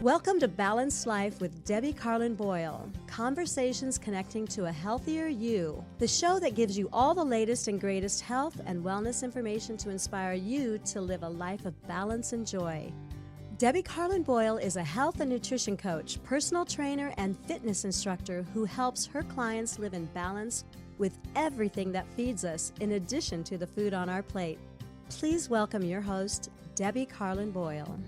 Welcome to Balanced Life with Debbie Carlin Boyle. Conversations connecting to a healthier you. The show that gives you all the latest and greatest health and wellness information to inspire you to live a life of balance and joy. Debbie Carlin Boyle is a health and nutrition coach, personal trainer, and fitness instructor who helps her clients live in balance with everything that feeds us, in addition to the food on our plate. Please welcome your host, Debbie Carlin Boyle.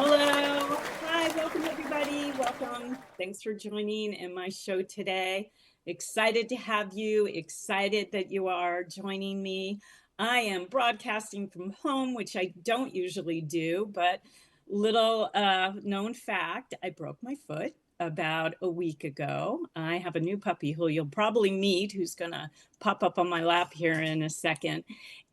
Hello. Hi, welcome everybody. Welcome. Thanks for joining in my show today. Excited to have you. Excited that you are joining me. I am broadcasting from home, which I don't usually do, but little known fact, I broke my foot about a week ago. I have a new puppy who you'll probably meet, who's gonna pop up on my lap here in a second.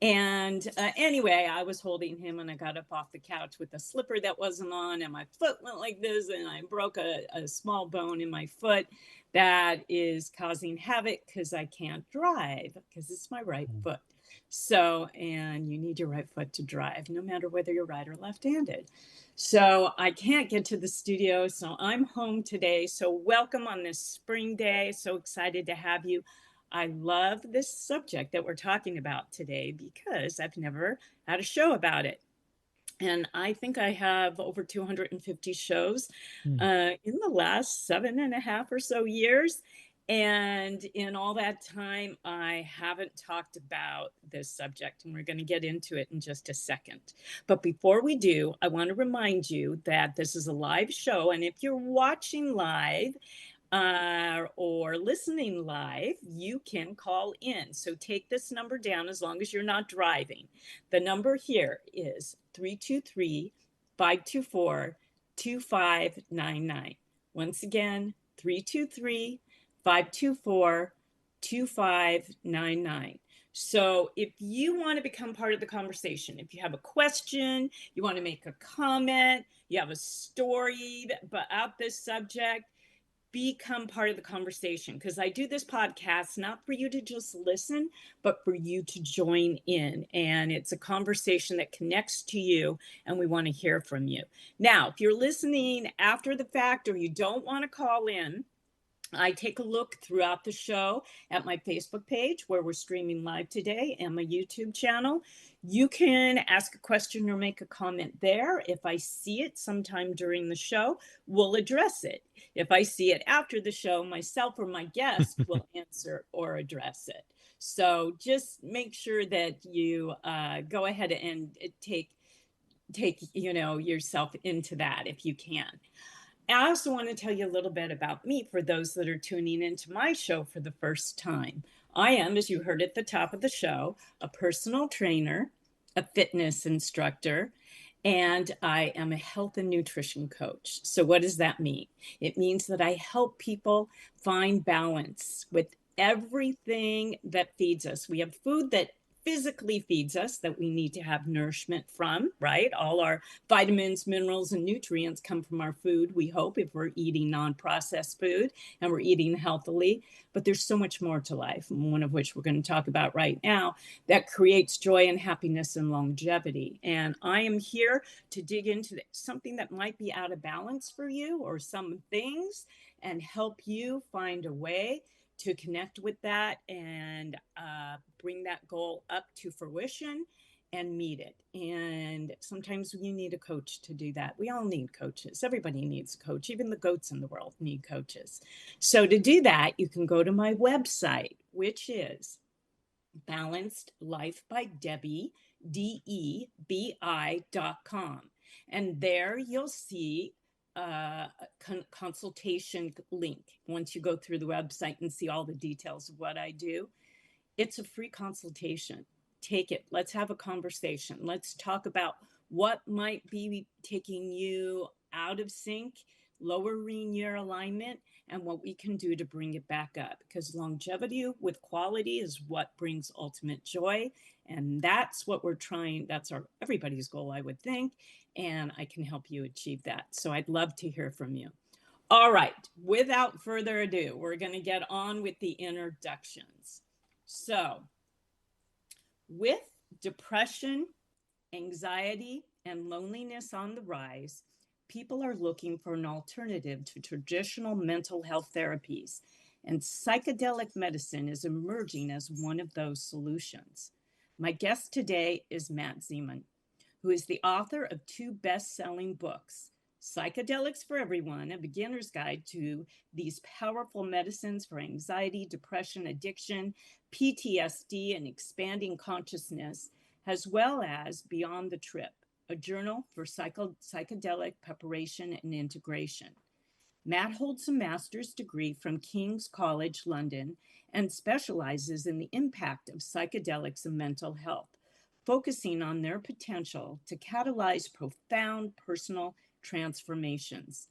And anyway, I was holding him and I got up off the couch with a slipper that wasn't on and my foot went like this and I broke a small bone in my foot that is causing havoc because I can't drive because it's my right foot. So, and you need your right foot to drive, no matter whether you're right or left-handed. So I can't get to the studio, so I'm home today. So welcome on this spring day. So excited to have you. I love this subject that we're talking about today because I've never had a show about it. And I think I have over 250 shows in the last 7.5 or so years. And in all that time, I haven't talked about this subject, and we're going to get into it in just a second. But before we do, I want to remind you that this is a live show. And if you're watching live or listening live, you can call in. So take this number down as long as you're not driving. The number here is 323-524-2599. Once again, 323-524-2599. So if you want to become part of the conversation, if you have a question, you want to make a comment, you have a story about this subject, become part of the conversation, because I do this podcast not for you to just listen, but for you to join in. And it's a conversation that connects to you, and we want to hear from you. Now, if you're listening after the fact or you don't want to call in, I take a look throughout the show at my Facebook page where we're streaming live today and my YouTube channel. You can ask a question or make a comment there. If I see it sometime during the show, we'll address it. If I see it after the show, myself or my guest will answer or address it. So just make sure that you go ahead and take yourself into that if you can. I also want to tell you a little bit about me for those that are tuning into my show for the first time. I am, as you heard at the top of the show, a personal trainer, a fitness instructor, and I am a health and nutrition coach. So what does that mean? It means that I help people find balance with everything that feeds us. We have food that physically feeds us that we need to have nourishment from, right? All our vitamins, minerals, and nutrients come from our food, we hope, if we're eating non-processed food and we're eating healthily. But there's so much more to life, one of which we're going to talk about right now, that creates joy and happiness and longevity. And I am here to dig into something that might be out of balance for you or some things and help you find a way to connect with that and bring that goal up to fruition and meet it. And sometimes you need a coach to do that. We all need coaches. Everybody needs a coach. Even the goats in the world need coaches. So to do that, you can go to my website, which is Balanced Life by Debbie, DEBI.com. And there you'll see consultation link. Once you go through the website and see all the details of what I do, it's a free consultation. Take it. Let's have a conversation. Let's talk about what might be taking you out of sync, lowering your alignment, and what we can do to bring it back up. Because longevity with quality is what brings ultimate joy. And that's what we're trying. That's everybody's goal, I would think. And I can help you achieve that. So I'd love to hear from you. All right. Without further ado, we're going to get on with the introductions. So with depression anxiety and loneliness on the rise, people are looking for an alternative to traditional mental health therapies, and psychedelic medicine is emerging as one of those solutions. My guest today is Matt Zemon, who is the author of 2 best-selling books, Psychedelics for Everyone, a beginner's guide to these powerful medicines for anxiety, depression, addiction, PTSD, and expanding consciousness, as well as Beyond the Trip, a journal for psychedelic preparation and integration. Matt holds a master's degree from King's College London and specializes in the impact of psychedelics and mental health, focusing on their potential to catalyze profound personal transformations.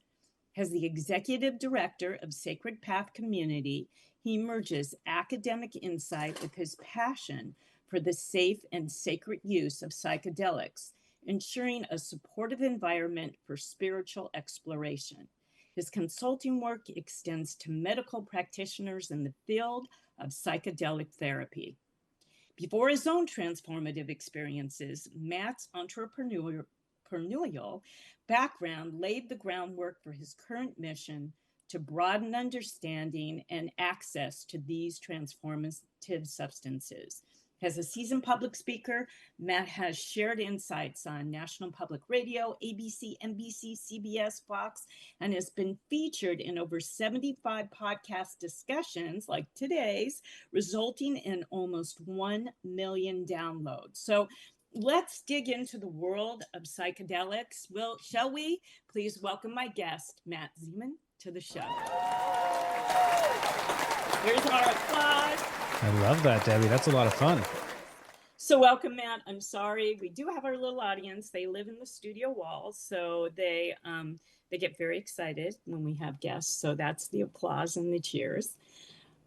As the executive director of Sacred Path Community, he merges academic insight with his passion for the safe and sacred use of psychedelics, ensuring a supportive environment for spiritual exploration. His consulting work extends to medical practitioners in the field of psychedelic therapy. Before his own transformative experiences, Matt's entrepreneurial background laid the groundwork for his current mission to broaden understanding and access to these transformative substances. As a seasoned public speaker, Matt has shared insights on National Public Radio, ABC, NBC, CBS, Fox, and has been featured in over 75 podcast discussions like today's, resulting in almost 1 million downloads. So let's dig into the world of psychedelics. Shall we? Please welcome my guest, Matt Zemon, to the show. Here's our applause. I love that, Debbie. That's a lot of fun. So welcome, Matt. I'm sorry. We do have our little audience. They live in the studio walls, so they get very excited when we have guests. So that's the applause and the cheers.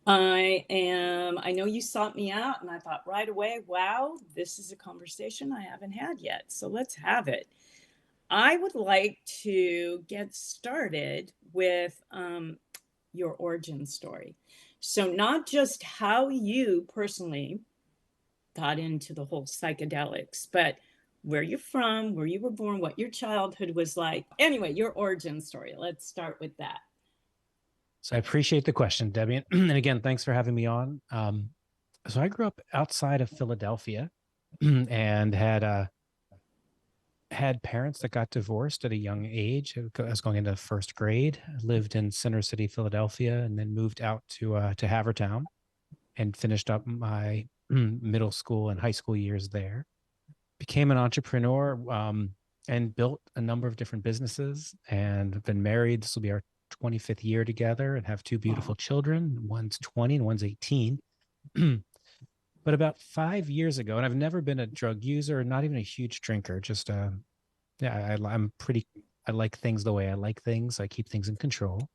I know you sought me out, and I thought right away, wow, this is a conversation I haven't had yet. So let's have it. I would like to get started with your origin story. So not just how you personally got into the whole psychedelics, but where you're from, where you were born, what your childhood was like. Anyway, your origin story. Let's start with that. So I appreciate the question, Debbie. And again, thanks for having me on. So I grew up outside of Philadelphia and had parents that got divorced at a young age. I was going into first grade. I lived in Center City, Philadelphia, and then moved out to Havertown and finished up my middle school and high school years there. Became an entrepreneur and built a number of different businesses, and have been married. This will be our 25th year together, and have 2 beautiful children. One's 20 and one's 18. But about 5 years ago, and I've never been a drug user, not even a huge drinker, just I like things the way I like things. I keep things in control.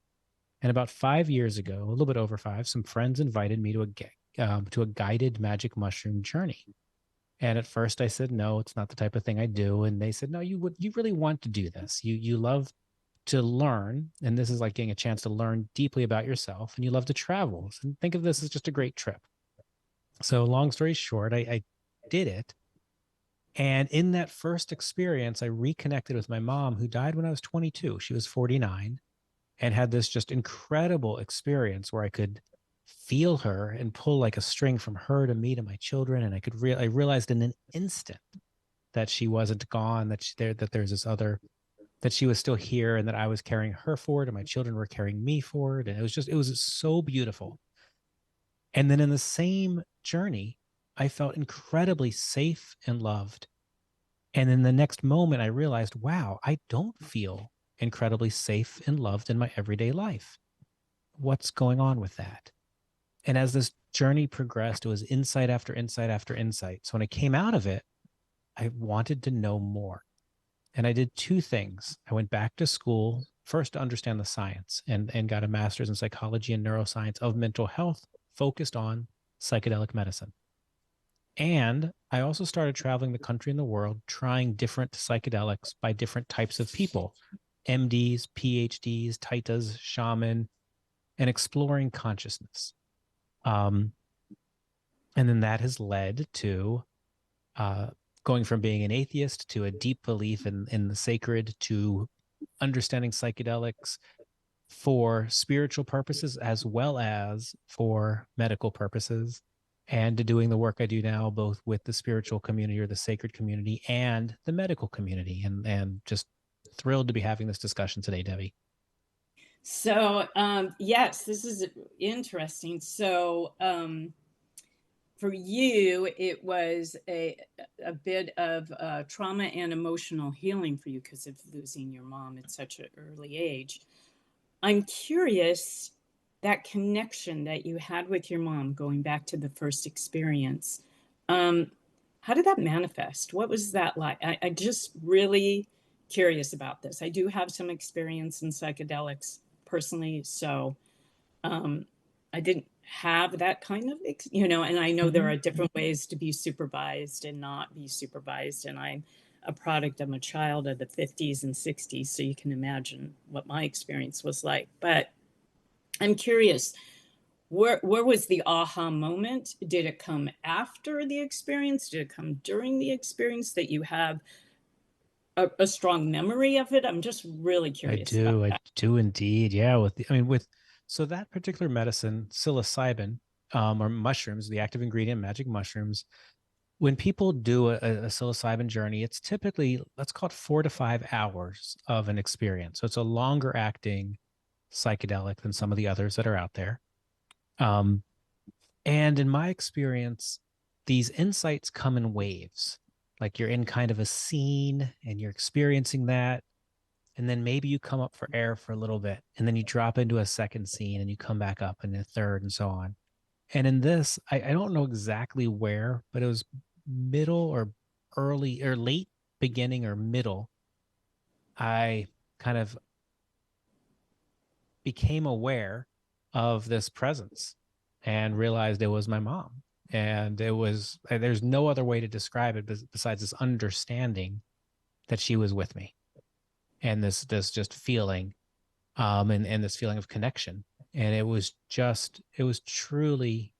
And about 5 years ago, a little bit over 5, some friends invited me to a guided magic mushroom journey. And at first I said, no, it's not the type of thing I do. And they said, no, you really want to do this. You love to learn. And this is like getting a chance to learn deeply about yourself, and you love to travel. And think of this as just a great trip. So long story short, I did it. And in that first experience, I reconnected with my mom, who died when I was 22. She was 49, and had this just incredible experience where I could feel her and pull like a string from her to me to my children. And I realized in an instant that she wasn't gone, that there's this other, that she was still here, and that I was carrying her forward and my children were carrying me forward. And it was so beautiful. And then in the same journey, I felt incredibly safe and loved. And in the next moment, I realized, wow, I don't feel incredibly safe and loved in my everyday life. What's going on with that? And as this journey progressed, it was insight after insight after insight. So when I came out of it, I wanted to know more. And I did 2 things. I went back to school, first to understand the science, and got a master's in psychology and neuroscience of mental health, focused on psychedelic medicine. And I also started traveling the country and the world, trying different psychedelics by different types of people, MDs, PhDs, taitas, shaman, and exploring consciousness. And then that has led to going from being an atheist to a deep belief in the sacred to understanding psychedelics for spiritual purposes as well as for medical purposes, and to doing the work I do now, both with the spiritual community or the sacred community and the medical community. And just thrilled to be having this discussion today, Debbie. So, yes, this is interesting. So, for you, it was a bit of trauma and emotional healing for you because of losing your mom at such an early age. I'm curious, that connection that you had with your mom, going back to the first experience, how did that manifest? What was that like? I just really curious about this. I do have some experience in psychedelics personally, so I didn't have that kind of, and I know there are different ways to be supervised and not be supervised. And I'm a product of a child of the 50s and 60s, so you can imagine what my experience was like. But I'm curious, where was the aha moment? Did it come after the experience? Did it come during the experience that you have a strong memory of it? I'm just really curious about I that. do indeed. Yeah. So that particular medicine, psilocybin, or mushrooms, the active ingredient, magic mushrooms, when people do a psilocybin journey, it's typically, let's call it 4 to 5 hours of an experience. So it's a longer acting psychedelic than some of the others that are out there. And in my experience, these insights come in waves. Like you're in kind of a scene and you're experiencing that. And then maybe you come up for air for a little bit. And then you drop into a second scene and you come back up in a third and so on. And in this, I don't know exactly where, but it was middle or early or late beginning or middle. I kind of became aware of this presence and realized it was my mom. And there's no other way to describe it besides this understanding that she was with me, and this just feeling, and this feeling of connection. And it was truly,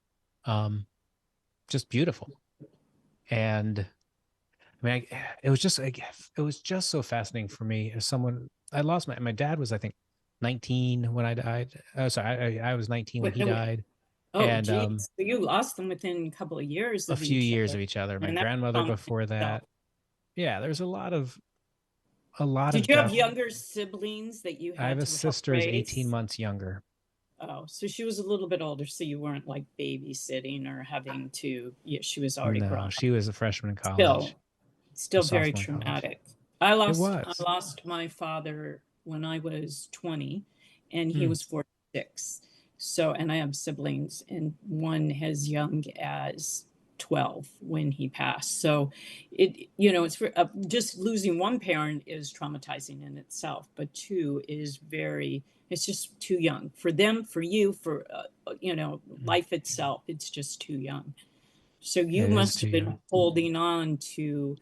just beautiful. And I mean, it was just so fascinating for me as someone. I lost my dad was, I think, 19 when I died. Oh, sorry, I was 19 when he died, Oh, and geez. So you lost them within a couple of years a of few each years other. of each other. My And that's grandmother trauma before itself. that. Yeah, there's a lot Did of you have death. younger siblings that you I have had a to help sister who's 18 raise? months younger. Oh, so she was a little bit older, so you weren't like babysitting or having to, yeah, she was already No, grown up. she was a freshman in Still, college, a still very sophomore in college. traumatic. It I was. lost my father when I was 20 and he Hmm. was 46. So, and I have siblings, and one as young as 12 when he passed. So it's just losing one parent is traumatizing in itself, but two is it's just too young for them, for you, for, life itself. It's just too young. So you It is must too have been young. holding on to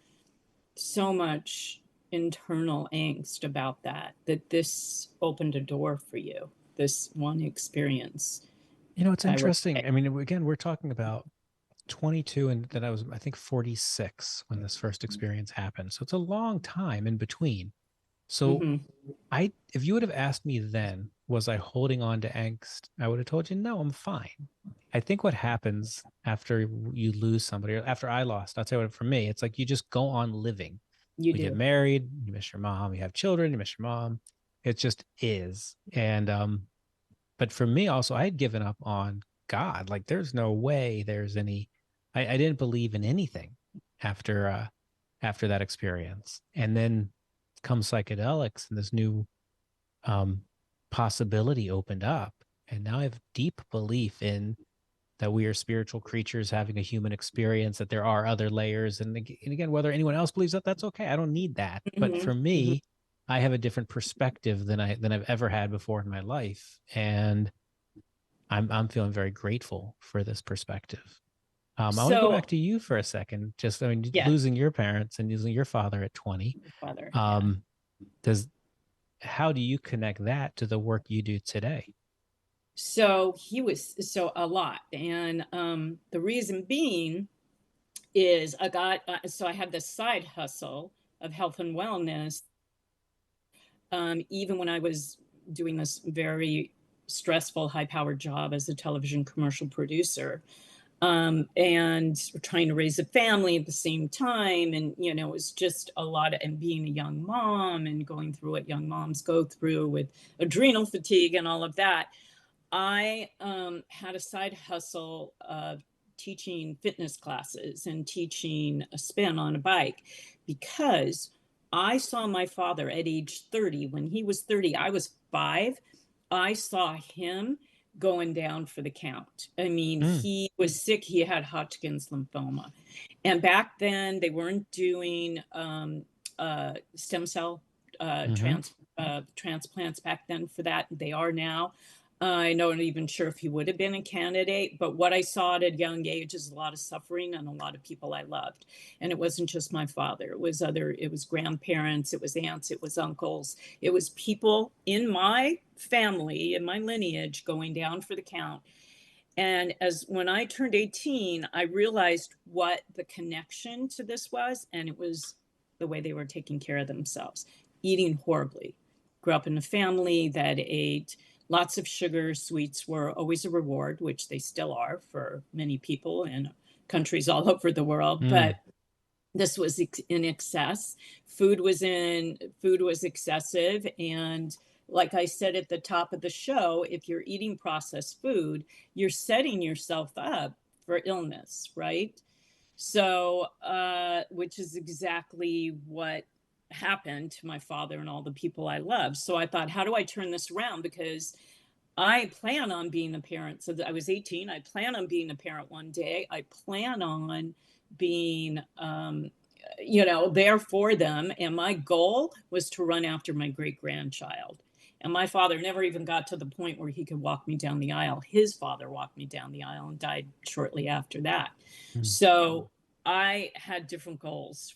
so much internal angst about that this opened a door for you, this one experience, It's I would interesting. say. I mean, again, we're talking about 22, and then I was, I think, 46 when this first experience happened. So it's a long time in between. So Hmm. if you would have asked me then, was I holding on to angst? I would have told you, no, I'm fine. I think what happens after you lose somebody, or after I lost, I'll tell you what, for me, it's like you just go on living. You We get do. married, you miss your mom, you have children, you miss your mom. It just is. And but for me also, I had given up on God. Like there's no way there's any, I didn't believe in anything after that experience. And then come psychedelics and this new um possibility opened up. And now I have deep belief in that we are spiritual creatures having a human experience, that there are other layers. And again, whether anyone else believes that, that's okay. I don't need that. But Hmm. for Hmm. me, I have a different perspective than I've ever had before in my life. And I'm feeling very grateful for this perspective. I want to go back So, to you for a second. Just, I mean, yeah, losing your parents and losing your father at 20. father, yeah. Um, does How do you connect that to the work you do today? So he was, so a lot. And the reason being, is I got, so I had this side hustle of health and wellness. Even when I was doing this very stressful, high powered job as a television commercial producer, and trying to raise a family at the same time. And, you know, it was just a lot of, and being a young mom and going through what young moms go through with adrenal fatigue and all of that. I had a side hustle of teaching fitness classes and teaching a spin on a bike because I saw my father at age 30. When he was 30, I was 5. I saw him going down for the count. I mean, he was sick. He had Hodgkin's lymphoma. And back then, they weren't doing stem cell transplants back then for that. They are now. I'm not even sure if he would have been a candidate, but what I saw at a young age is a lot of suffering and a lot of people I loved. And it wasn't just my father. It was grandparents, it was aunts, it was uncles. It was people in my family, in my lineage, going down for the count. And when I turned 18, I realized what the connection to this was. And it was the way they were taking care of themselves, eating horribly. Grew up in a family that ate lots of sugar. Sweets were always a reward, which they still are for many people in countries all over the world. But this was in excess. Food was excessive. And like I said at the top of the show, if you're eating processed food, you're setting yourself up for illness, right? So, which is exactly what happened to my father and all the people I love. So I thought, how do I turn this around? Because I plan on being a parent. So I was 18. I plan on being a parent one day. I plan on being, there for them. And my goal was to run after my great grandchild. And my father never even got to the point where he could walk me down the aisle. His father walked me down the aisle and died shortly after that. So I had different goals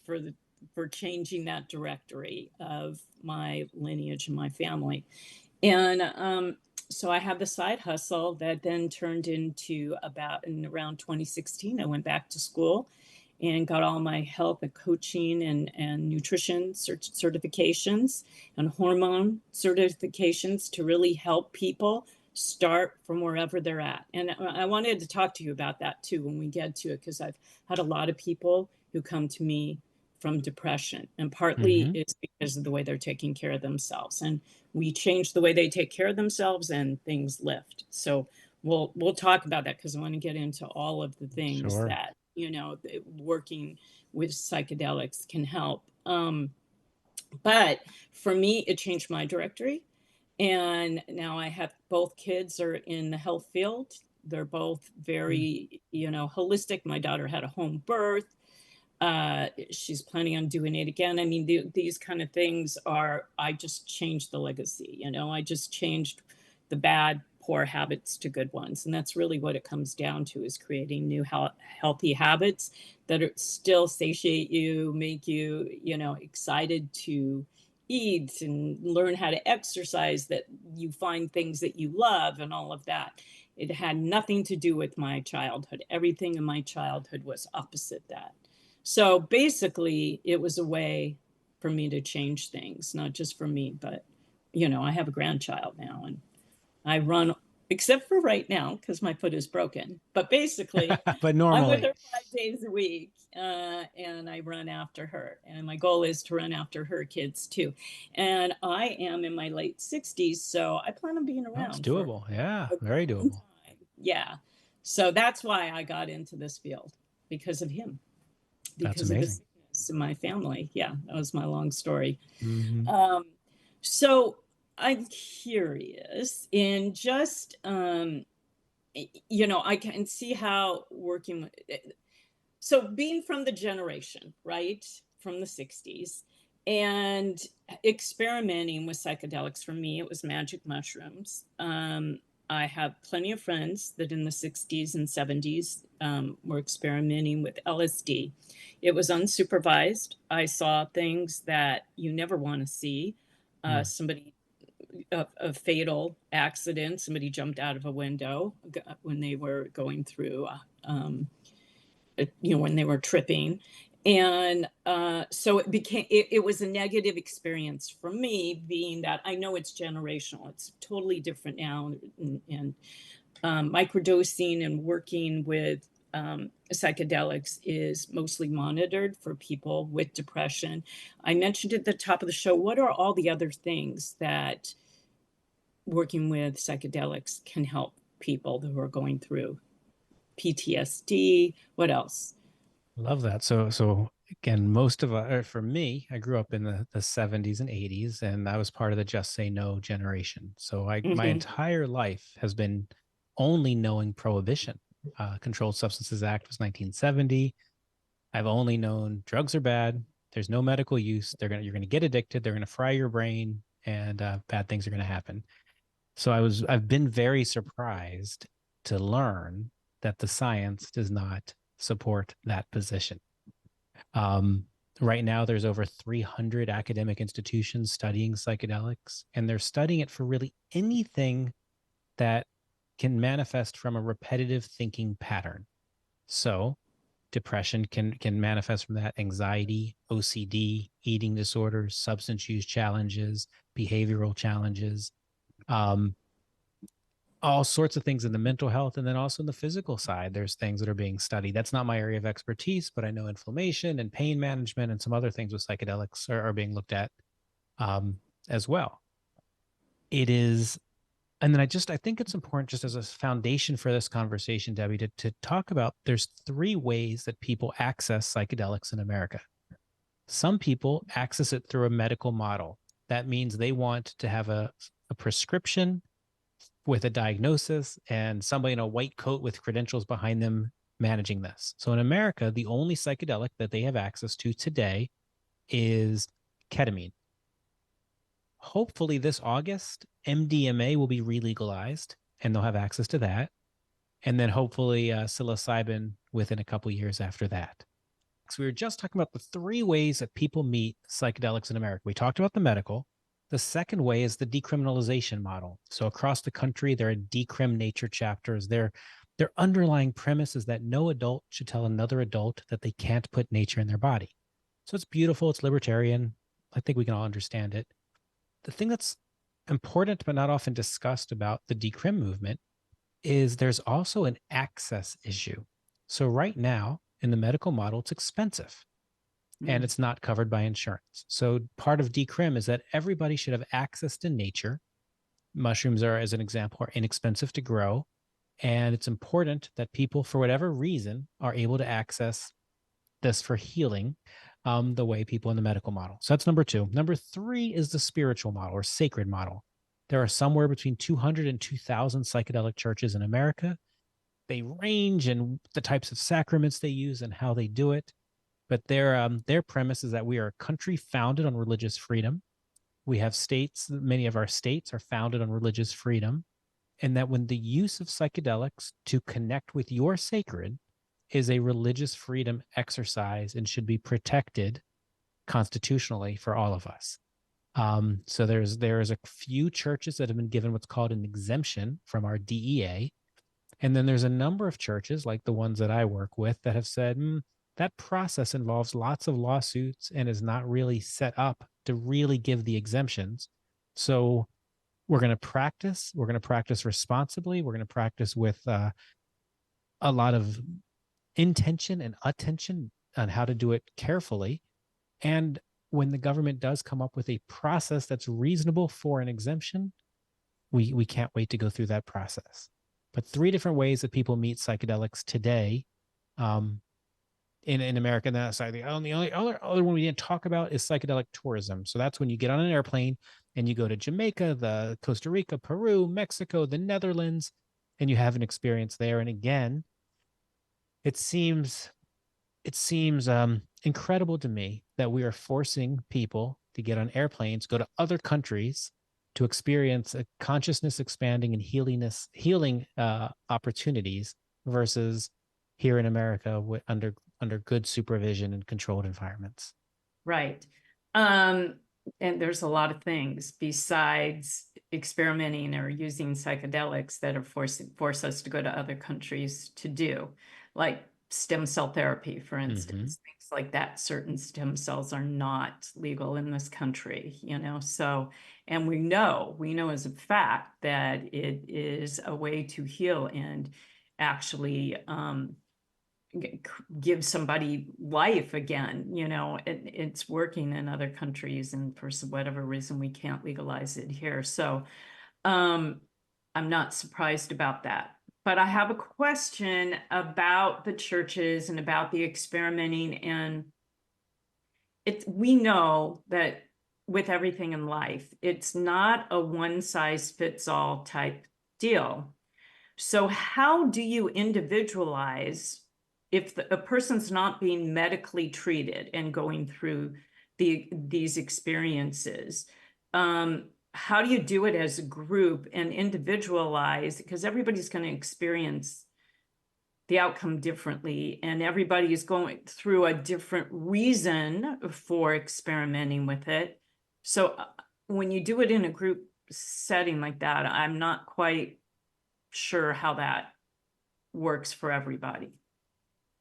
for changing that directory of my lineage and my family. And so I had the side hustle that then turned into around 2016, I went back to school and got all my health and coaching and nutrition certifications and hormone certifications to really help people start from wherever they're at. And I wanted to talk to you about that too when we get to it, because I've had a lot of people who come to me from depression, and partly it's because of the way they're taking care of themselves. And we change the way they take care of themselves and things lift. So we'll talk about that, because I want to get into all of the things that, working with psychedelics can help. But for me, it changed my directory. And now I have both kids are in the health field. They're both very, holistic. My daughter had a home birth. She's planning on doing it again. I mean, these kind of things I just changed the legacy, I just changed the bad, poor habits to good ones. And that's really what it comes down to, is creating new healthy habits that still satiate you, make you, excited to eat and learn how to exercise, that you find things that you love and all of that. It had nothing to do with my childhood. Everything in my childhood was opposite that. So basically, it was a way for me to change things, not just for me, but, I have a grandchild now, and I run, except for right now, because my foot is broken. But basically, but normally, I'm with her 5 days a week, and I run after her. And my goal is to run after her kids, too. And I am in my late 60s, so I plan on being around. It's doable. Yeah, very doable. Yeah. So that's why I got into this field, because of him. Because of the sickness in my family. Yeah, that was my long story. So I'm curious in just, I can see how working. So being from the generation, right, from the 60s, and experimenting with psychedelics, for me, it was magic mushrooms. I have plenty of friends that in the 60s and 70s were experimenting with LSD. It was unsupervised. I saw things that you never want to see. A fatal accident. Somebody jumped out of a window when they were going through when they were tripping. And so it was a negative experience for me, being that I know it's generational. It's totally different now. And microdosing and working with psychedelics is mostly monitored for people with depression. I mentioned at the top of the show, what are all the other things that working with psychedelics can help people who are going through PTSD? What else? Love that. So again, most of for me, I grew up in the 70s and 80s, and I was part of the Just Say No generation. So my entire life has been only knowing prohibition. Controlled Substances Act was 1970. I've only known drugs are bad. There's no medical use. You're gonna get addicted. They're gonna fry your brain, and bad things are gonna happen. So I've been very surprised to learn that the science does not support that position. Right now, there's over 300 academic institutions studying psychedelics, and they're studying it for really anything that can manifest from a repetitive thinking pattern. So depression can manifest from that, anxiety, OCD, eating disorders, substance use challenges, behavioral challenges, all sorts of things in the mental health, and then also in the physical side there's things that are being studied. That's not my area of expertise, but I know inflammation and pain management and some other things with psychedelics are being looked at as well. It is, and then I think it's important, just as a foundation for this conversation, Debbie, to talk about, there's 3 ways that people access psychedelics in America. Some people access it through a medical model. That means they want to have a prescription with a diagnosis and somebody in a white coat with credentials behind them managing this. So in America, the only psychedelic that they have access to today is ketamine. Hopefully this August, MDMA will be re-legalized and they'll have access to that. And then hopefully psilocybin within a couple years after that. So we were just talking about the 3 ways that people meet psychedelics in America. We talked about the medical. The second way is the decriminalization model. So across the country, there are decrim nature chapters. Their underlying premise is that no adult should tell another adult that they can't put nature in their body. So it's beautiful. It's libertarian. I think we can all understand it. The thing that's important but not often discussed about the decrim movement is there's also an access issue. So right now in the medical model, it's expensive. And it's not covered by insurance. So part of decrim is that everybody should have access to nature. Mushrooms are, as an example, are inexpensive to grow. And it's important that people, for whatever reason, are able to access this for healing the way people in the medical model. So that's number 2. Number 3 is the spiritual model or sacred model. There are somewhere between 200 and 2,000 psychedelic churches in America. They range in the types of sacraments they use and how they do it. But their premise is that we are a country founded on religious freedom. We have states, many of our states are founded on religious freedom. And that when the use of psychedelics to connect with your sacred is a religious freedom exercise and should be protected constitutionally for all of us. So there's a few churches that have been given what's called an exemption from our DEA. And then there's a number of churches, like the ones that I work with, that have said, that process involves lots of lawsuits and is not really set up to really give the exemptions. So we're going to practice responsibly. We're going to practice with a lot of intention and attention on how to do it carefully. And when the government does come up with a process that's reasonable for an exemption, we can't wait to go through that process. But 3 different ways that people meet psychedelics today in America. And that's the only other one we didn't talk about is psychedelic tourism. So that's when you get on an airplane and you go to Jamaica, the Costa Rica, Peru, Mexico, the Netherlands, and you have an experience there. And again, it seems incredible to me that we are forcing people to get on airplanes, go to other countries to experience a consciousness expanding and healing opportunities versus here in America under good supervision and controlled environments. Right. And there's a lot of things besides experimenting or using psychedelics that are force us to go to other countries to do, like stem cell therapy, for instance, Mm-hmm. things like that. Certain stem cells are not legal in this country, so, and we know as a fact that it is a way to heal and actually give somebody life again. It's working in other countries, and for whatever reason we can't legalize it here. So I'm not surprised about that. But I have a question about the churches and about the experimenting. And we know that with everything in life, it's not a one size fits all type deal. So how do you individualize if a person's not being medically treated and going through these experiences? How do you do it as a group and individualize? Because everybody's going to experience the outcome differently, and everybody is going through a different reason for experimenting with it. So when you do it in a group setting like that, I'm not quite sure how that works for everybody.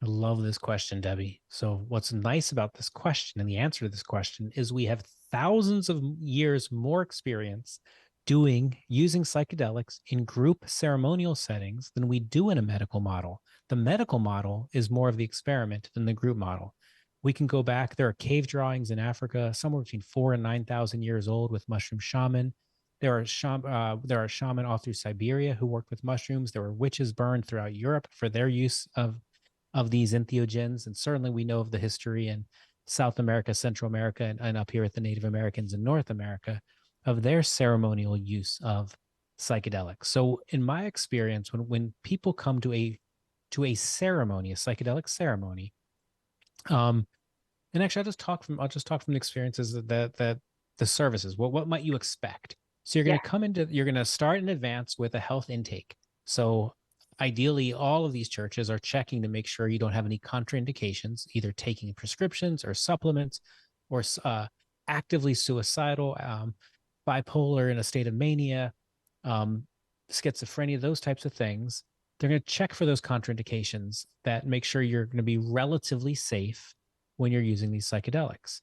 I love this question, Debbie. So, what's nice about this question and the answer to this question is we have thousands of years more experience using psychedelics in group ceremonial settings than we do in a medical model. The medical model is more of the experiment than the group model. We can go back. There are cave drawings in Africa, somewhere between 4,000 and 9,000 years old, with mushroom shaman. There are shaman all through Siberia who worked with mushrooms. There were witches burned throughout Europe for their use of these entheogens. And certainly we know of the history in South America, Central America, and up here with the Native Americans in North America of their ceremonial use of psychedelics. So in my experience, when people come to a ceremony, a psychedelic ceremony, and actually I'll just talk from the experiences that the services. What might you expect? So Yeah. you're going to start in advance with a health intake. So ideally, all of these churches are checking to make sure you don't have any contraindications, either taking prescriptions or supplements, or actively suicidal, bipolar, in a state of mania, schizophrenia, those types of things. They're going to check for those contraindications that make sure you're going to be relatively safe when you're using these psychedelics.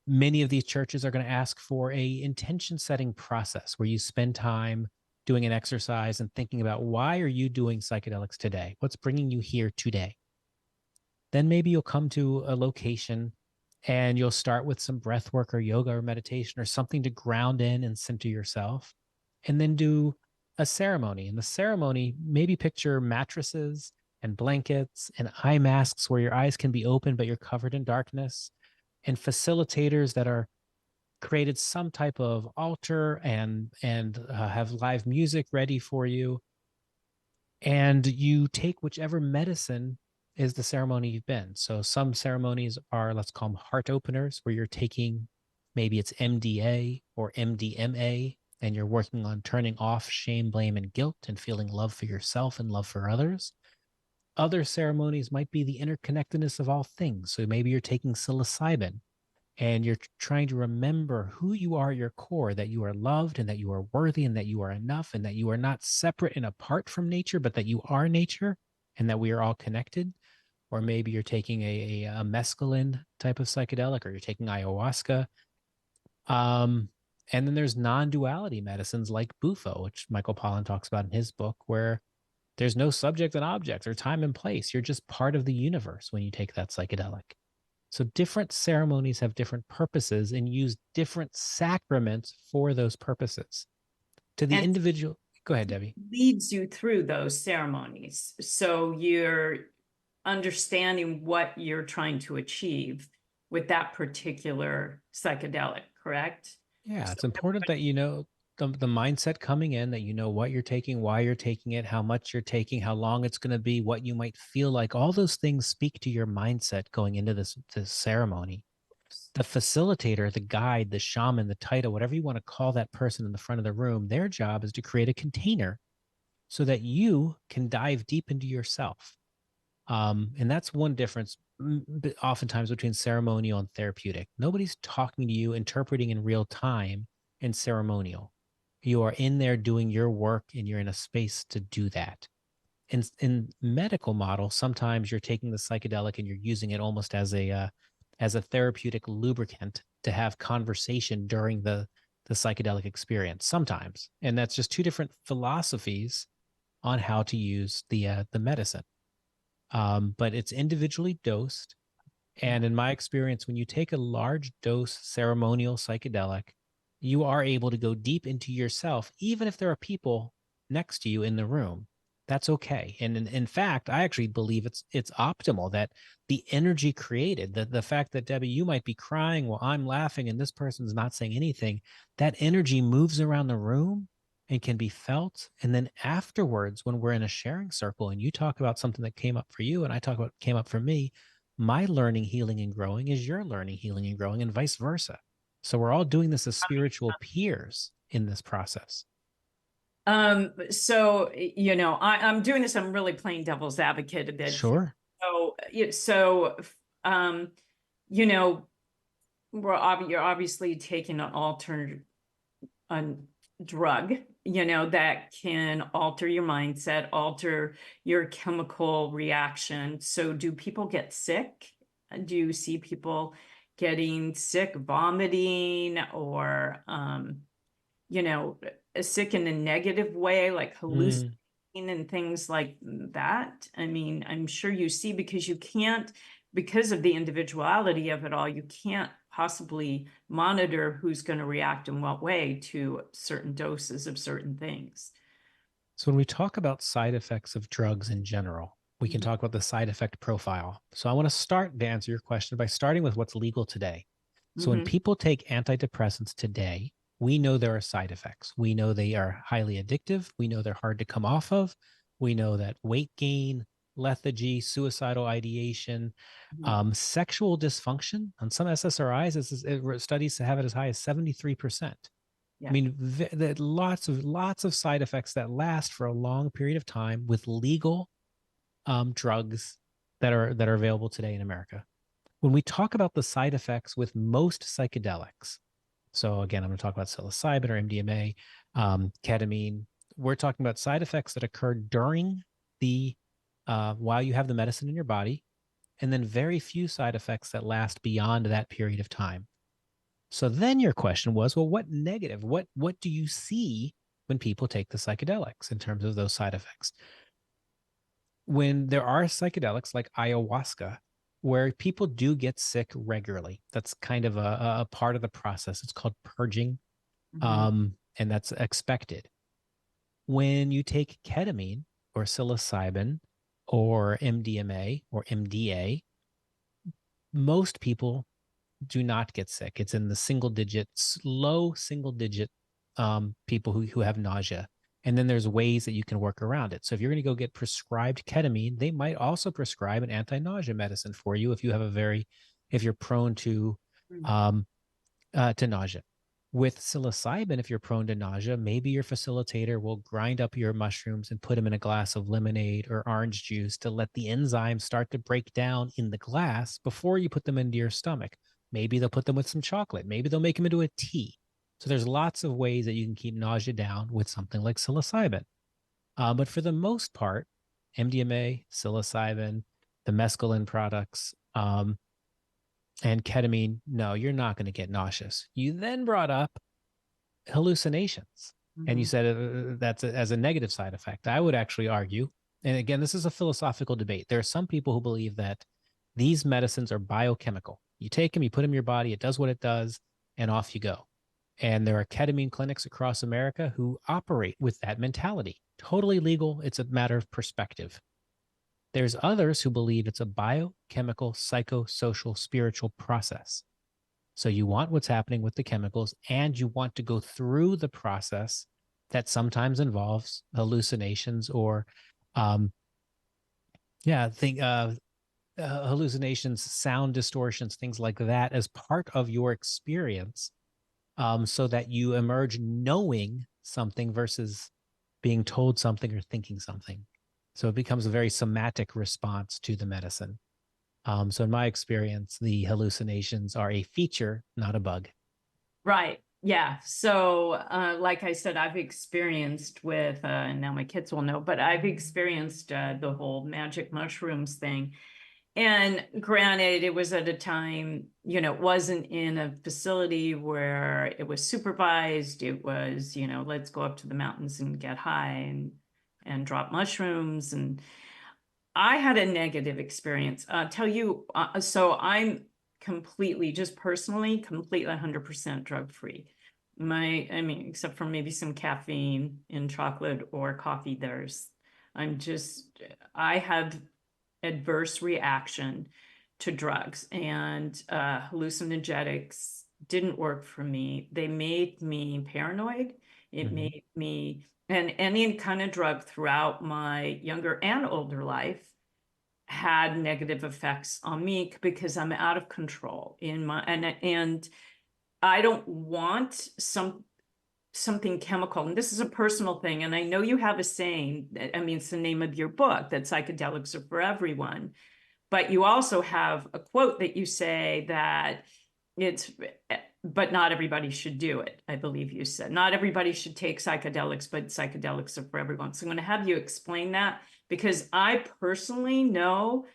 Many of these churches are going to ask for a intention setting process where you spend time doing an exercise and thinking about, why are you doing psychedelics today? What's bringing you here today? Then maybe you'll come to a location and you'll start with some breath work or yoga or meditation or something to ground in and center yourself, and then do a ceremony. In the ceremony, maybe picture mattresses and blankets and eye masks where your eyes can be open, but you're covered in darkness, and facilitators that are created some type of altar and have live music ready for you. And you take whichever medicine is the ceremony you've been. So some ceremonies are, let's call them heart openers, where you're taking, maybe it's MDA or MDMA, and you're working on turning off shame, blame, and guilt and feeling love for yourself and love for others. Other ceremonies might be the interconnectedness of all things. So maybe you're taking psilocybin and you're trying to remember who you are at your core, that you are loved and that you are worthy and that you are enough and that you are not separate and apart from nature, but that you are nature and that we are all connected. Or maybe you're taking a mescaline type of psychedelic, or you're taking ayahuasca. And then there's non-duality medicines like Bufo, which Michael Pollan talks about in his book, where there's no subject and object or time and place. You're just part of the universe when you take that psychedelic. So different ceremonies have different purposes and use different sacraments for those purposes. To the And individual, go ahead, Debbie. leads you through those ceremonies. So you're understanding what you're trying to achieve with that particular psychedelic, correct? Yeah, So it's important that you know the mindset coming in, that you know what you're taking, why you're taking it, how much you're taking, how long it's going to be, what you might feel like. All those things speak to your mindset going into this ceremony. The facilitator, the guide, the shaman, the title, whatever you want to call that person in the front of the room, their job is to create a container so that you can dive deep into yourself. And that's one difference oftentimes between ceremonial and therapeutic. Nobody's talking to you, interpreting in real time in ceremonial. You are in there doing your work and you're in a space to do that. in medical model, sometimes you're taking the psychedelic and you're using it almost as a therapeutic lubricant to have conversation during the psychedelic experience sometimes. And that's just two different philosophies on how to use the medicine. But it's individually dosed. And in my experience, when you take a large dose ceremonial psychedelic, you are able to go deep into yourself, even if there are people next to you in the room. That's okay. And in fact, I actually believe it's optimal that the energy created, the fact that Debbie, you might be crying while I'm laughing and this person's not saying anything, that energy moves around the room and can be felt. And then afterwards, when we're in a sharing circle and you talk about something that came up for you and I talk about came up for me, my learning, healing, and growing is your learning, healing, and growing, and vice versa. So we're all doing this as spiritual peers in this process. So, I'm doing this, I'm really playing devil's advocate a bit. Sure. So, um, you know, you're obviously taking an alternate drug, that can alter your mindset, alter your chemical reaction. So do people get sick? Do you see people getting sick, vomiting, or, sick in a negative way, like hallucinating and things like that? I mean, I'm sure you see, because you can't, because of the individuality of it all, you can't possibly monitor who's going to react in what way to certain doses of certain things. So when we talk about side effects of drugs in general, we can talk about the side effect profile. So I want to start to answer your question by starting with what's legal today. So when people take antidepressants today, we know there are side effects. We know they are highly addictive. We know they're hard to come off of. We know that weight gain, lethargy, suicidal ideation, sexual dysfunction on some SSRIs, studies have it as high as 73%. Yeah. I mean, lots of side effects that last for a long period of time with legal drugs that are available today in America. When we talk about the side effects with most psychedelics, so again, I'm going to talk about psilocybin or MDMA, ketamine. We're talking about side effects that occur during the while you have the medicine in your body, and then very few side effects that last beyond that period of time. So then your question was, well, what do you see when people take the psychedelics in terms of those side effects? When there are psychedelics like ayahuasca, where people do get sick regularly, that's kind of a part of the process. It's called purging, and that's expected. When you take ketamine or psilocybin or MDMA or MDA, most people do not get sick. It's in the low single digit people who have nausea. And then there's ways that you can work around it. So if you're going to go get prescribed ketamine, they might also prescribe an anti-nausea medicine for you if you're prone to nausea. With psilocybin, if you're prone to nausea, maybe your facilitator will grind up your mushrooms and put them in a glass of lemonade or orange juice to let the enzymes start to break down in the glass before you put them into your stomach. Maybe they'll put them with some chocolate. Maybe they'll make them into a tea. So there's lots of ways that you can keep nausea down with something like psilocybin. But for the most part, MDMA, psilocybin, the mescaline products, and ketamine, no, you're not going to get nauseous. You then brought up hallucinations, and you said that's as a negative side effect. I would actually argue, and again, this is a philosophical debate. There are some people who believe that these medicines are biochemical. You take them, you put them in your body, it does what it does, and off you go. And there are ketamine clinics across America who operate with that mentality. Totally legal. It's a matter of perspective. There's others who believe it's a biochemical, psychosocial, spiritual process. So you want what's happening with the chemicals, and you want to go through the process that sometimes involves hallucinations or, hallucinations, sound distortions, things like that as part of your experience. So that you emerge knowing something versus being told something or thinking something. So it becomes a very somatic response to the medicine. So in my experience, the hallucinations are a feature, not a bug. Right. Yeah. So, like I said, I've experienced with, and now my kids will know, but I've experienced the whole magic mushrooms thing. And granted, it was at a time, it wasn't in a facility where it was supervised. It was, let's go up to the mountains and get high and drop mushrooms. And I had a negative experience. I'll tell you, so I'm completely, just personally, completely 100% drug free. I mean, except for maybe some caffeine in chocolate or coffee, I have adverse reaction to drugs, and hallucinogenics didn't work for me. They made me paranoid. It made me, and any kind of drug throughout my younger and older life had negative effects on me because I'm out of control in my, and I don't want something chemical. And this is a personal thing. And I know you have a saying, I mean, it's the name of your book, that psychedelics are for everyone. But you also have a quote that you say that but not everybody should do it. I believe you said not everybody should take psychedelics, but psychedelics are for everyone. So I'm going to have you explain that, because I personally know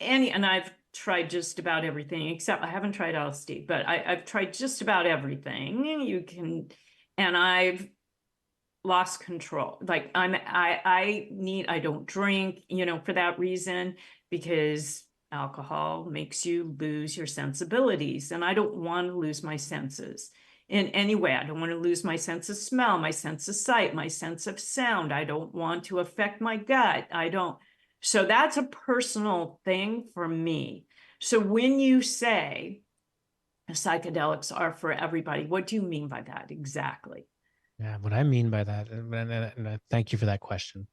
and I've tried just about everything, except I haven't tried LSD, but I've tried just about everything and I've lost control. Like I don't drink, for that reason, because alcohol makes you lose your sensibilities. And I don't want to lose my senses in any way. I don't want to lose my sense of smell, my sense of sight, my sense of sound. I don't want to affect my gut. So that's a personal thing for me. So when you say psychedelics are for everybody, what do you mean by that exactly? Yeah, what I mean by that, and I thank you for that question.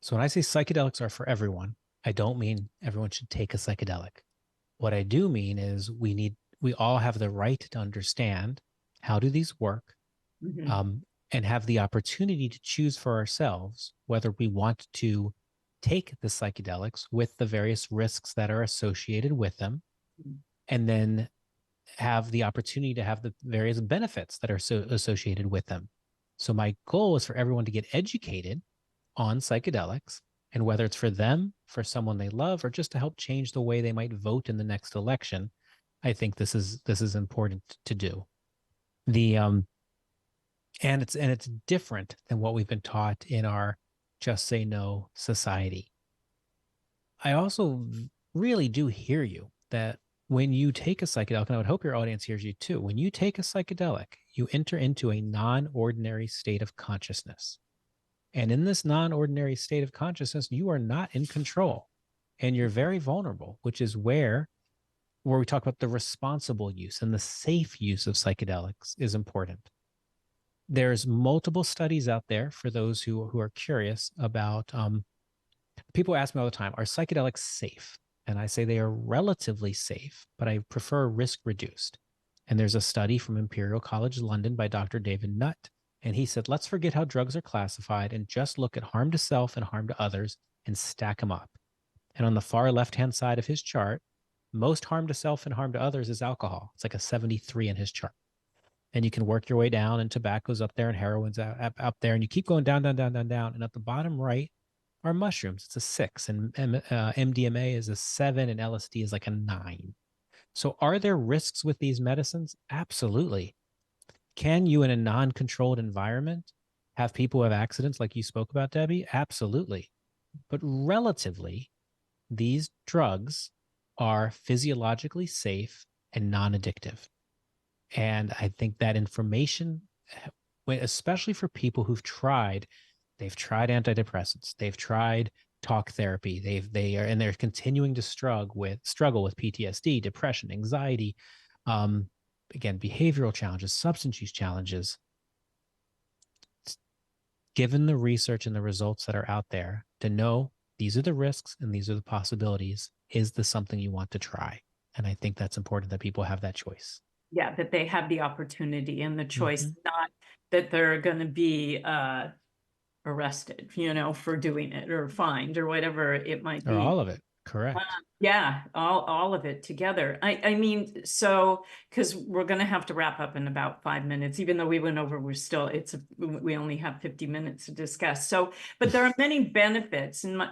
So when I say psychedelics are for everyone, I don't mean everyone should take a psychedelic. What I do mean is we all have the right to understand how do these work, Mhm. um, and have the opportunity to choose for ourselves whether we want to take the psychedelics with the various risks that are associated with them, and then have the opportunity to have the various benefits that are associated with them. So my goal is for everyone to get educated on psychedelics, and whether it's for them, for someone they love, or just to help change the way they might vote in the next election. I think this is important to do. The and it's different than what we've been taught in our just say no society. I also really do hear you that when you take a psychedelic, and I would hope your audience hears you too, when you take a psychedelic, you enter into a non ordinary state of consciousness. And in this non ordinary state of consciousness, you are not in control and you're very vulnerable, which is where we talk about the responsible use and the safe use of psychedelics is important. There's multiple studies out there for those who are curious about. People ask me all the time, are psychedelics safe? And I say they are relatively safe, but I prefer risk reduced. And there's a study from Imperial College London by Dr. David Nutt. And he said, let's forget how drugs are classified and just look at harm to self and harm to others and stack them up. And on the far left hand side of his chart, most harm to self and harm to others is alcohol. It's like a 73 in his chart. And you can work your way down, and tobacco's up there, and heroin's up there, and you keep going down, down, down, down, down. And at the bottom right are mushrooms. It's a 6, and MDMA is a 7, and LSD is like a 9. So are there risks with these medicines? Absolutely. Can you, in a non-controlled environment, have people have accidents like you spoke about, Debbie? Absolutely. But relatively, these drugs are physiologically safe and non-addictive. And I think that information, especially for people they've tried antidepressants, they've tried talk therapy, they're continuing to struggle with PTSD, depression, anxiety, again, behavioral challenges, substance use challenges. Given the research and the results that are out there, to know these are the risks and these are the possibilities, is this something you want to try? And I think that's important that people have that choice. Yeah, that they have the opportunity and the choice, Mhm. not that they're going to be arrested, for doing it or fined or whatever it might Or be. all of it. Correct. Yeah, all of it together. I mean, so because we're going to have to wrap up in about 5 minutes, even though we went over, we only have 50 minutes to discuss. So, but there are many benefits, and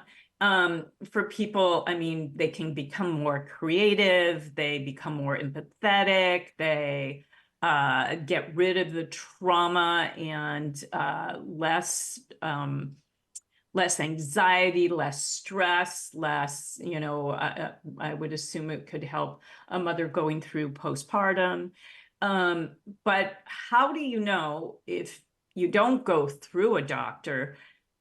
for people. I mean, they can become more creative, they become more empathetic, they get rid of the trauma and less anxiety, less stress, less, I would assume it could help a mother going through postpartum. But how do you know if you don't go through a doctor?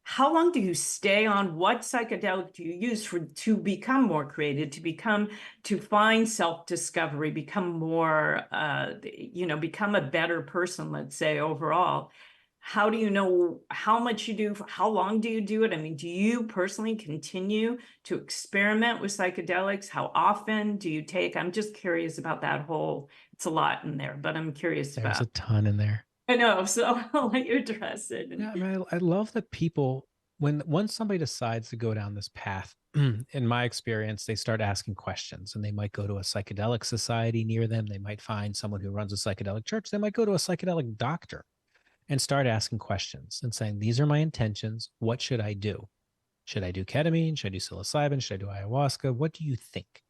How long do you stay on? What psychedelic do you use to become more creative, to find self-discovery, become more, become a better person, let's say, overall? How do you know how much you do? How long do you do it? I mean, do you personally continue to experiment with psychedelics? How often do you take? I'm just curious about that whole, it's a lot in there, but I'm curious There's about. a ton in there. I know, so I'll let you address it. Yeah, I mean, I love that people, once somebody decides to go down this path, in my experience, they start asking questions, and they might go to a psychedelic society near them. They might find someone who runs a psychedelic church. They might go to a psychedelic doctor and start asking questions and saying, these are my intentions. What should I do? Should I do ketamine? Should I do psilocybin? Should I do ayahuasca? What do you think?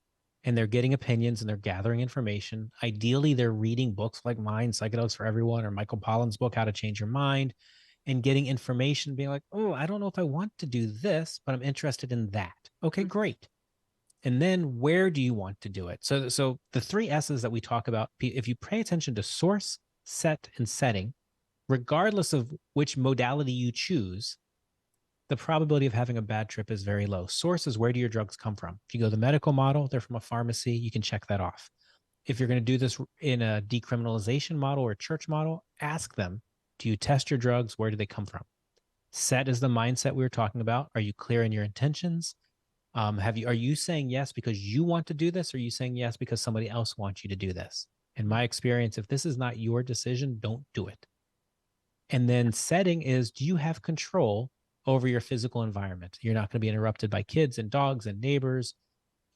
And they're getting opinions and they're gathering information. Ideally, they're reading books like mine, Psychedelics for Everyone, or Michael Pollan's book, How to Change Your Mind, and getting information, being like, oh, I don't know if I want to do this, but I'm interested in that. Okay, great. And then where do you want to do it? So the three S's that we talk about, if you pay attention to source, set, and setting, regardless of which modality you choose, the probability of having a bad trip is very low. Source is, where do your drugs come from? If you go the medical model, they're from a pharmacy, you can check that off. If you're going to do this in a decriminalization model or church model, ask them, do you test your drugs? Where do they come from? Set is the mindset we were talking about. Are you clear in your intentions? Are you saying yes because you want to do this? Or are you saying yes because somebody else wants you to do this? In my experience, if this is not your decision, don't do it. And then setting is, do you have control over your physical environment? You're not going to be interrupted by kids and dogs and neighbors.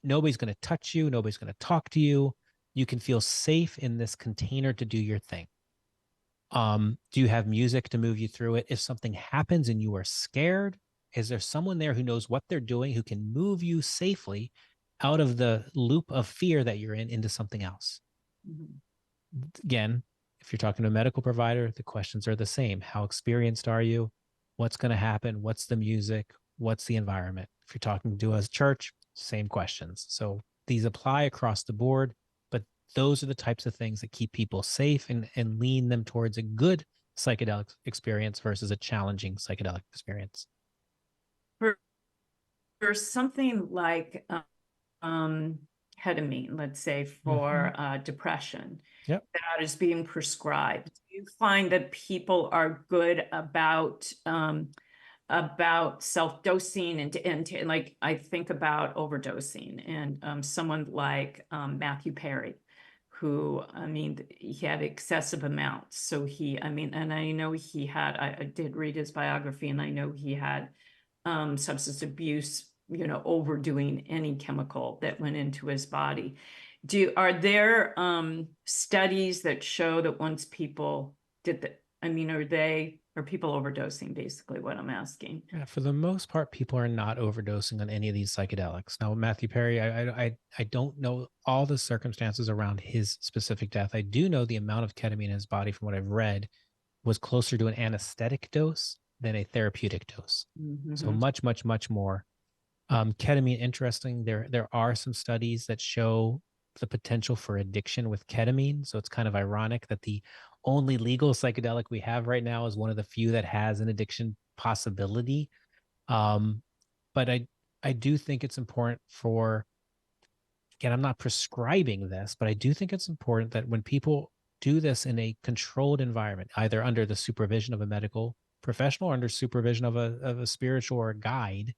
Nobody's going to touch you. Nobody's going to talk to you. You can feel safe in this container to do your thing. Do you have music to move you through it? If something happens and you are scared, is there someone there who knows what they're doing, who can move you safely out of the loop of fear that you're in into something else? Mm-hmm. Again, if you're talking to a medical provider, the questions are the same. How experienced are you? What's going to happen? What's the music? What's the environment? If you're talking to a church, same questions. So these apply across the board, but those are the types of things that keep people safe and lean them towards a good psychedelic experience versus a challenging psychedelic experience. For something like ketamine, let's say, for depression, yep, that is being prescribed, do you find that people are good about self-dosing and like, I think about overdosing, and someone like Matthew Perry, who, I mean, he had excessive amounts. So and I know he had, I did read his biography, and I know he had substance abuse, overdoing any chemical that went into his body. Are there studies that show that once people did that, I mean, are people overdosing, basically what I'm asking? Yeah, for the most part, people are not overdosing on any of these psychedelics. Now, Matthew Perry, I don't know all the circumstances around his specific death. I do know the amount of ketamine in his body, from what I've read, was closer to an anesthetic dose than a therapeutic dose. Mm-hmm. So much, much, much more. Ketamine, interesting. There are some studies that show the potential for addiction with ketamine. So it's kind of ironic that the only legal psychedelic we have right now is one of the few that has an addiction possibility. But I do think it's important again, I'm not prescribing this, but I do think it's important that when people do this in a controlled environment, either under the supervision of a medical professional or under supervision of a spiritual or a guide,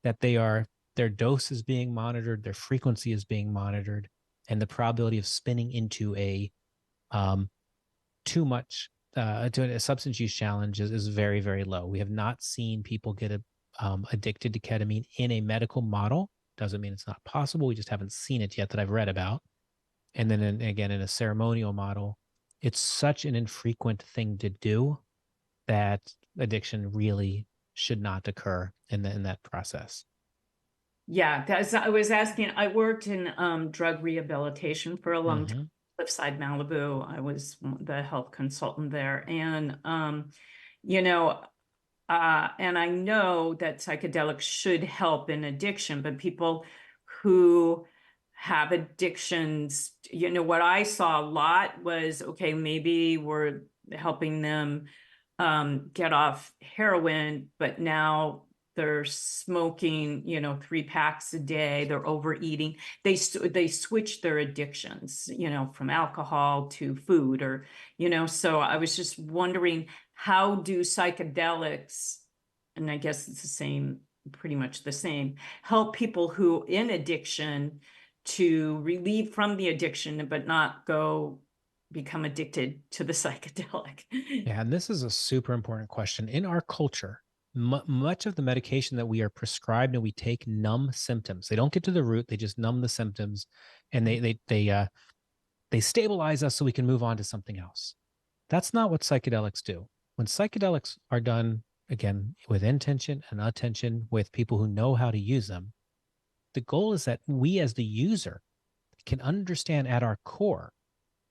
that their dose is being monitored, their frequency is being monitored, and the probability of spinning into a too much to a substance use challenge is very, very low. We have not seen people get addicted to ketamine in a medical model. Doesn't mean it's not possible. We just haven't seen it yet that I've read about. And then again, in a ceremonial model, it's such an infrequent thing to do that addiction really should not occur in that process. Yeah, as I was asking, I worked in drug rehabilitation for a long time. Mm-hmm. Cliffside, Malibu. I was the health consultant there. And, you know, and I know that psychedelics should help in addiction, but people who have addictions, what I saw a lot was, okay, maybe we're helping them get off heroin, but now they're smoking, 3 packs a day, they're overeating. They switch their addictions, from alcohol to food or, so I was just wondering, how do psychedelics, and I guess it's the same, pretty much the same, help people who in addiction to relieve from the addiction, but not become addicted to the psychedelic? Yeah, and this is a super important question. In our culture, much of the medication that we are prescribed and we take numb symptoms. They don't get to the root; they just numb the symptoms, and they stabilize us so we can move on to something else. That's not what psychedelics do. When psychedelics are done again with intention and attention, with people who know how to use them, the goal is that we, as the user, can understand at our core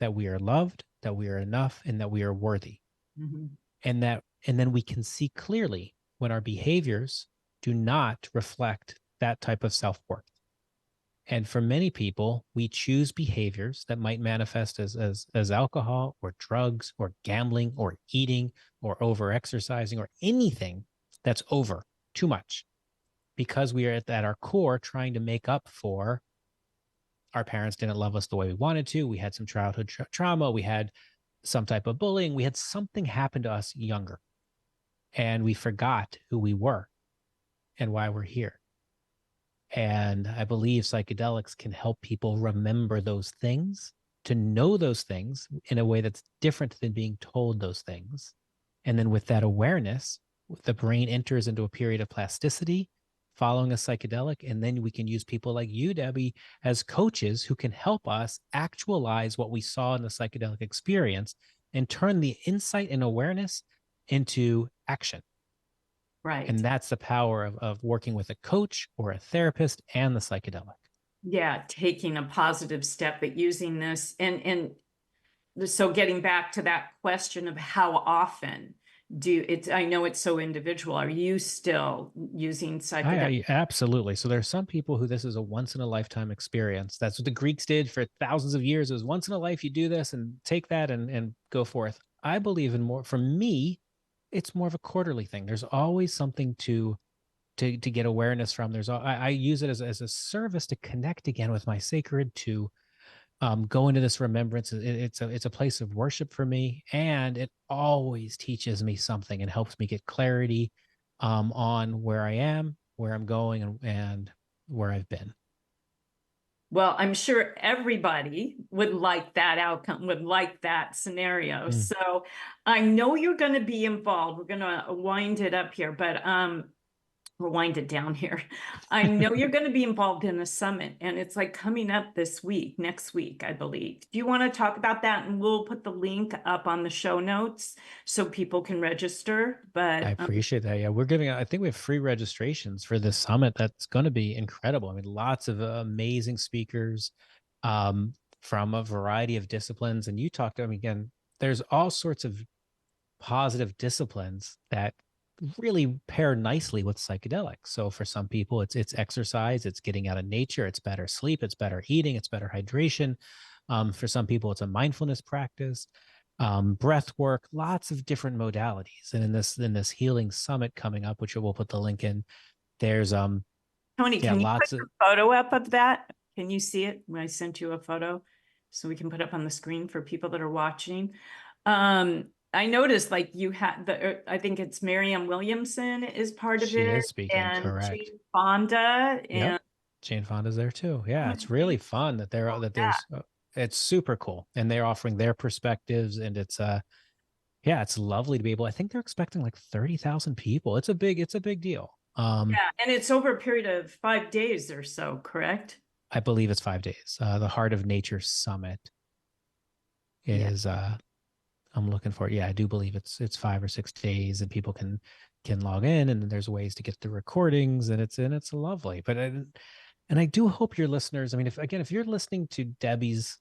that we are loved, that we are enough, and that we are worthy. Mm-hmm. And then we can see clearly when our behaviors do not reflect that type of self-worth. And for many people, we choose behaviors that might manifest as alcohol or drugs or gambling or eating or over exercising or anything that's over too much, because we are at our core trying to make up for our parents didn't love us the way we wanted to. We had some childhood trauma. We had some type of bullying. We had something happen to us younger, and we forgot who we were and why we're here. And I believe psychedelics can help people remember those things, to know those things in a way that's different than being told those things. And then with that awareness, the brain enters into a period of plasticity following a psychedelic. And then we can use people like you, Debbie, as coaches who can help us actualize what we saw in the psychedelic experience and turn the insight and awareness into action. Right. And that's the power of working with a coach or a therapist and the psychedelic. Yeah, taking a positive step at using this. And so getting back to that question of how often I know it's so individual. Are you still using psychedelics? Absolutely. So there's some people who this is a once in a lifetime experience. That's what the Greeks did for thousands of years. It was once in a life, you do this and take that and go forth. I believe in more. For me, it's more of a quarterly thing. There's always something to get awareness from. I use it as a service to connect again with my sacred, to go into this remembrance. It's a place of worship for me, and it always teaches me something and helps me get clarity on where I am, where I'm going, and where I've been. Well, I'm sure everybody would like that outcome, would like that scenario. So I know you're going to be involved. We're going to wind it up here, but we'll wind it down here. I know you're going to be involved in a summit, and it's like coming up next week, I believe. Do you want to talk about that? And we'll put the link up on the show notes so people can register. But I appreciate that. Yeah, I think we have free registrations for this summit. That's going to be incredible. I mean, lots of amazing speakers from a variety of disciplines. And you talked, I mean, again, there's all sorts of positive disciplines that really pair nicely with psychedelics. So for some people, it's exercise, it's getting out of nature, it's better sleep, it's better eating, it's better hydration. For some people, it's a mindfulness practice, breath work, lots of different modalities. And in this healing summit coming up, which we'll put the link in, there's Tony, can you put a photo up of that? Can you see it when I sent you a photo so we can put up on the screen for people that are watching? I noticed like you had I think it's Marianne Williamson is part of it. She is speaking, and correct. Jane Fonda. Yep. Jane Fonda's there too. Yeah, it's really fun that it's super cool. And they're offering their perspectives, and it's it's lovely to be able, I think they're expecting like 30,000 people. It's a big deal. Yeah, and it's over a period of 5 days or so, correct? I believe it's 5 days. The Heart of Nature Summit Yeah. is I'm looking for it. Yeah, I do believe it's 5 or 6 days, and people can log in, and there's ways to get the recordings, and it's lovely. But and I do hope your listeners, I mean, if you're listening to Debbie's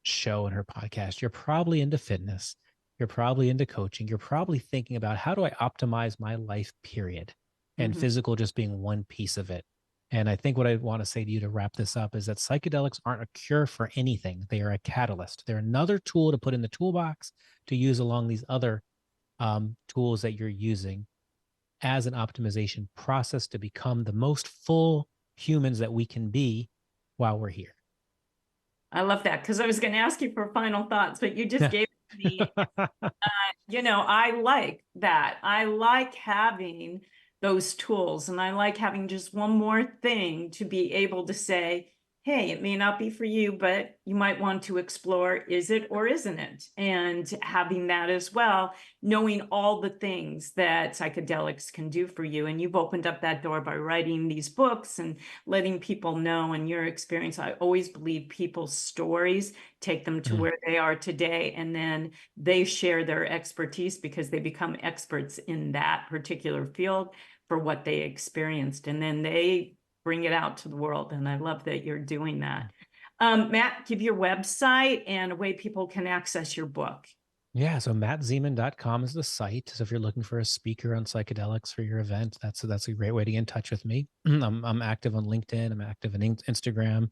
show and her podcast, you're probably into fitness, you're probably into coaching, you're probably thinking about how do I optimize my life, period, and Mhm. physical just being one piece of it. And I think what I want to say to you to wrap this up is that psychedelics aren't a cure for anything. They are a catalyst. They're another tool to put in the toolbox to use along these other tools that you're using as an optimization process to become the most full humans that we can be while we're here. I love that because I was going to ask you for final thoughts, but you just gave it to me. I like that. I like having those tools, and I like having just one more thing to be able to say, hey, it may not be for you, but you might want to explore, is it or isn't it? And having that as well, knowing all the things that psychedelics can do for you. And you've opened up that door by writing these books and letting people know in your experience. I always believe people's stories take them to where they are today, and then they share their expertise because they become experts in that particular field for what they experienced, and then they bring it out to the world. And I love that you're doing that. Matt, give your website and a way people can access your book. Yeah, so mattzemon.com is the site. So if you're looking for a speaker on psychedelics for your event, that's a great way to get in touch with me. I'm active on LinkedIn. I'm active on Instagram.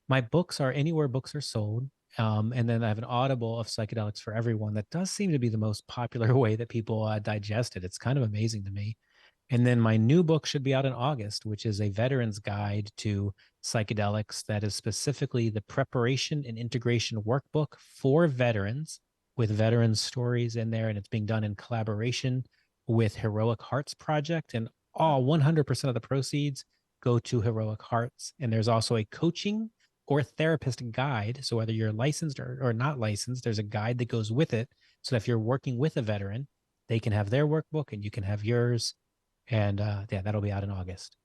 My books are anywhere books are sold. And then I have an Audible of psychedelics for everyone that does seem to be the most popular way that people digest it. It's kind of amazing to me. And then my new book should be out in August, which is a veteran's guide to psychedelics that is specifically the preparation and integration workbook for veterans with veterans stories in there. And it's being done in collaboration with Heroic Hearts Project. And all 100% of the proceeds go to Heroic Hearts. And there's also a coaching or therapist guide. So whether you're licensed or not licensed, there's a guide that goes with it. So that if you're working with a veteran, they can have their workbook and you can have yours. And yeah, that'll be out in August.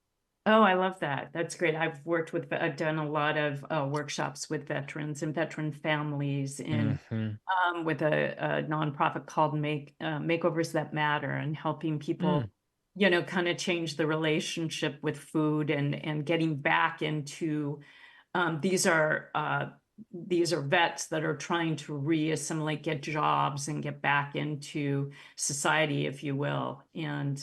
Oh, I love that. That's great. I've done a lot of workshops with veterans and veteran families in with a nonprofit called Makeovers That Matter, and helping people, kind of change the relationship with food and getting back into these are vets that are trying to re-assimilate, get jobs, and get back into society, if you will. And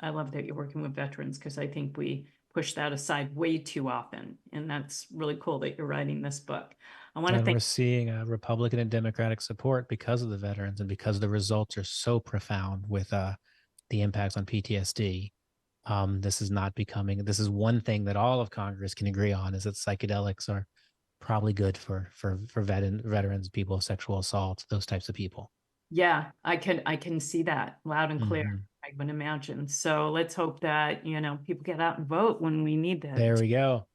I love that you're working with veterans because I think we push that aside way too often. And that's really cool that you're writing this book. I want to And thank. we're seeing a Republican and Democratic support because of the veterans and because the results are so profound with the impacts on PTSD. This is one thing that all of Congress can agree on is that psychedelics are probably good for veterans, people of sexual assault, those types of people. Yeah, I can see that loud and clear. Mm-hmm. I would imagine. So let's hope that, people get out and vote when we need that. There we go.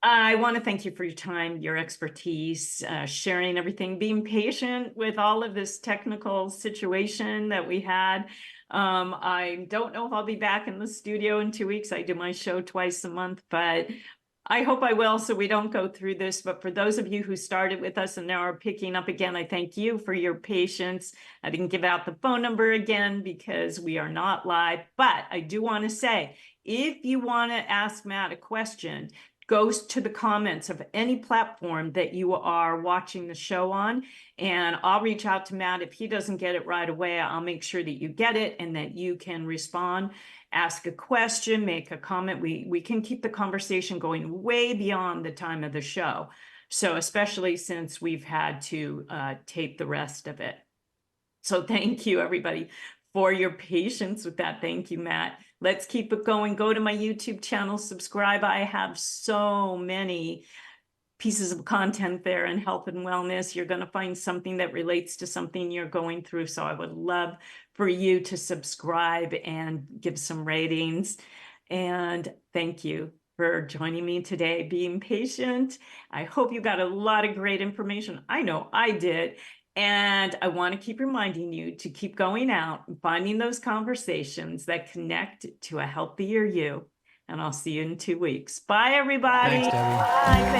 I want to thank you for your time, your expertise, sharing everything, being patient with all of this technical situation that we had. I don't know if I'll be back in the studio in 2 weeks. I do my show twice a month, but I hope I will, so we don't go through this. But for those of you who started with us and now are picking up again, I thank you for your patience. I didn't give out the phone number again because we are not live, but I do want to say, if you want to ask Matt a question, goes to the comments of any platform that you are watching the show on, and I'll reach out to Matt. If he doesn't get it right away, I'll make sure that you get it and that you can respond, ask a question, make a comment. We can keep the conversation going way beyond the time of the show. So especially since we've had to tape the rest of it. So thank you, everybody, for your patience with that. Thank you, Matt. Let's keep it going. Go to my YouTube channel, subscribe. I have so many pieces of content there in health and wellness. You're going to find something that relates to something you're going through. So I would love for you to subscribe and give some ratings. And thank you for joining me today, being patient. I hope you got a lot of great information. I know I did. And I want to keep reminding you to keep going out and finding those conversations that connect to a healthier you. And I'll see you in 2 weeks. Bye, everybody. Thanks, Debbie. Bye.